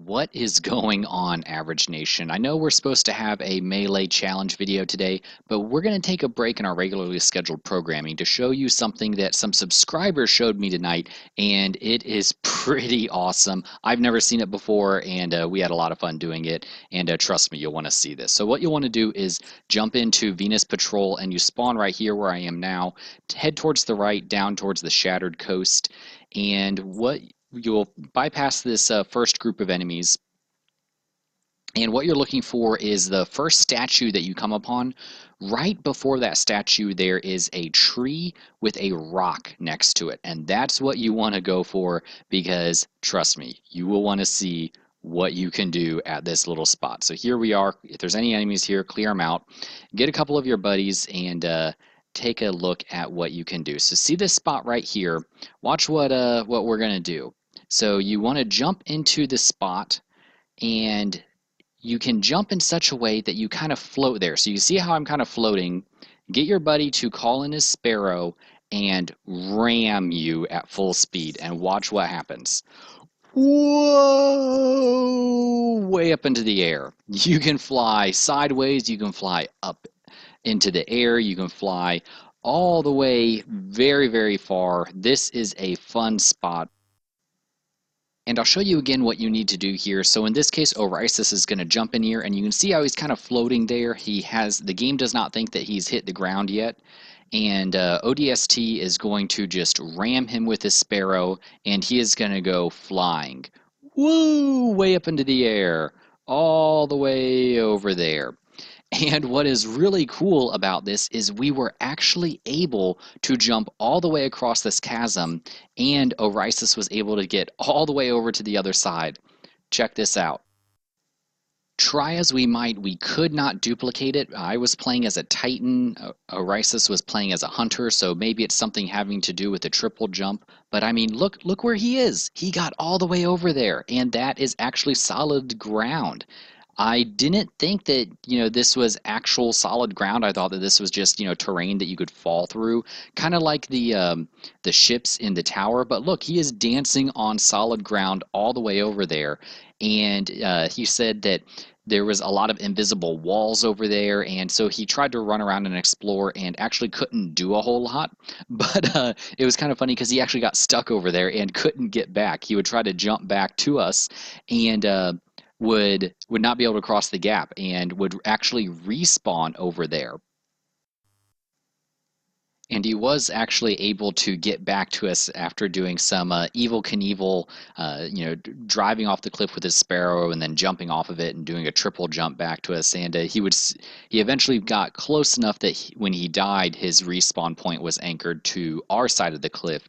What is going on, Average Nation? I know we're supposed to have a Melee challenge video today, but we're going to take a break in our regularly scheduled programming to show you something that some subscribers showed me tonight, and it is pretty awesome. I've never seen it before, and we had a lot of fun doing it, and trust me, you'll want to see this. So what you'll want to do is jump into Venus Patrol, and you spawn right here where I am now, head towards the right, down towards the Shattered Coast, and what you'll bypass this first group of enemies, and what you're looking for is the first statue that you come upon. Right before that statue, there is a tree with a rock next to it, and that's what you want to go for because, trust me, you will want to see what you can do at this little spot. So here we are. If there's any enemies here, clear them out. Get a couple of your buddies and take a look at what you can do. So see this spot right here. Watch what we're gonna do. So you want to jump into the spot, and you can jump in such a way that you kind of float there. So you see how I'm kind of floating. Get your buddy to call in his sparrow and ram you at full speed, and watch what happens. Whoa! Way up into the air. You can fly sideways, you can fly up into the air, you can fly all the way very, very far. This is a fun spot. And I'll show you again what you need to do here. So in this case, Orisis is going to jump in here, and you can see how he's kind of floating there. The game does not think that he's hit the ground yet. And ODST is going to just ram him with his sparrow, and he is going to go flying. Woo! Way up into the air. All the way over there. And what is really cool about this is we were actually able to jump all the way across this chasm, and Orisis was able to get all the way over to the other side. Check this out. Try as we might, we could not duplicate it. I was playing as a Titan, Orisis was playing as a Hunter, so maybe it's something having to do with the triple jump. But I mean, look where he is. He got all the way over there, and that is actually solid ground. I didn't think that, this was actual solid ground. I thought that this was just, terrain that you could fall through, kind of like the ships in the tower. But look, he is dancing on solid ground all the way over there. And he said that there was a lot of invisible walls over there, and so he tried to run around and explore and actually couldn't do a whole lot. But it was kind of funny because he actually got stuck over there and couldn't get back. He would try to jump back to us, and would not be able to cross the gap and would actually respawn over there. And he was actually able to get back to us after doing some Evel Knievel, driving off the cliff with his sparrow and then jumping off of it and doing a triple jump back to us. And he eventually got close enough that when he died, his respawn point was anchored to our side of the cliff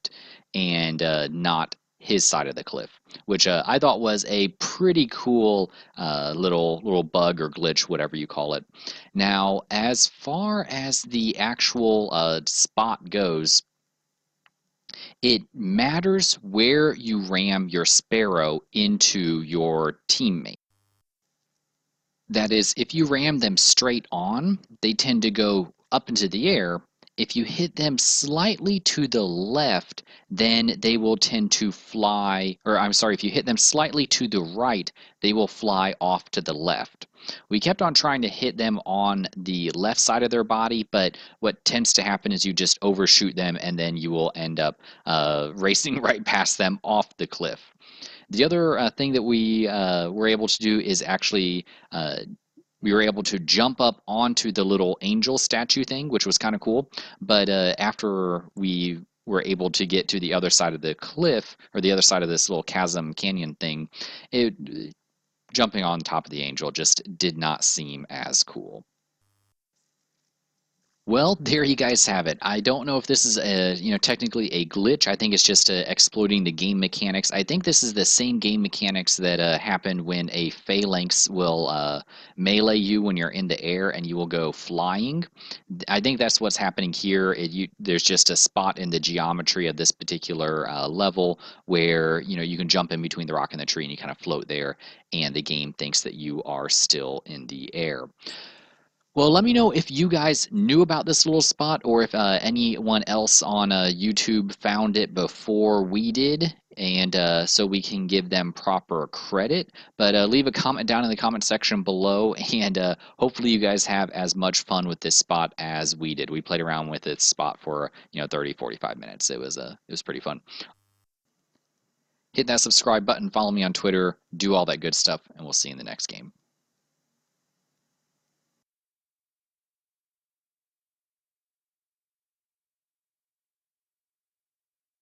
and not his side of the cliff, which I thought was a pretty cool little bug or glitch, whatever you call it. Now, as far as the actual spot goes, it matters where you ram your sparrow into your teammate. That is, if you ram them straight on, they tend to go up into the air. If you hit them slightly to the left, then they will tend to fly, or I'm sorry, if you hit them slightly to the right, they will fly off to the left. We kept on trying to hit them on the left side of their body, but what tends to happen is you just overshoot them and then you will end up racing right past them off the cliff. The other thing that we were able to do is actually we were able to jump up onto the little angel statue thing, which was kind of cool. But after we were able to get to the other side of the cliff, or the other side of this little chasm canyon thing, jumping on top of the angel just did not seem as cool. Well, there you guys have it. I don't know if this is technically a glitch. I think it's just exploiting the game mechanics. I think this is the same game mechanics that happened when a phalanx will melee you when you're in the air and you will go flying. I think that's what's happening here. There's just a spot in the geometry of this particular level where you can jump in between the rock and the tree and you kind of float there, and the game thinks that you are still in the air. Well, let me know if you guys knew about this little spot or if anyone else on YouTube found it before we did, and so we can give them proper credit. But leave a comment down in the comment section below, and hopefully you guys have as much fun with this spot as we did. We played around with this spot for 30, 45 minutes. It was pretty fun. Hit that subscribe button, follow me on Twitter, do all that good stuff, and we'll see you in the next game.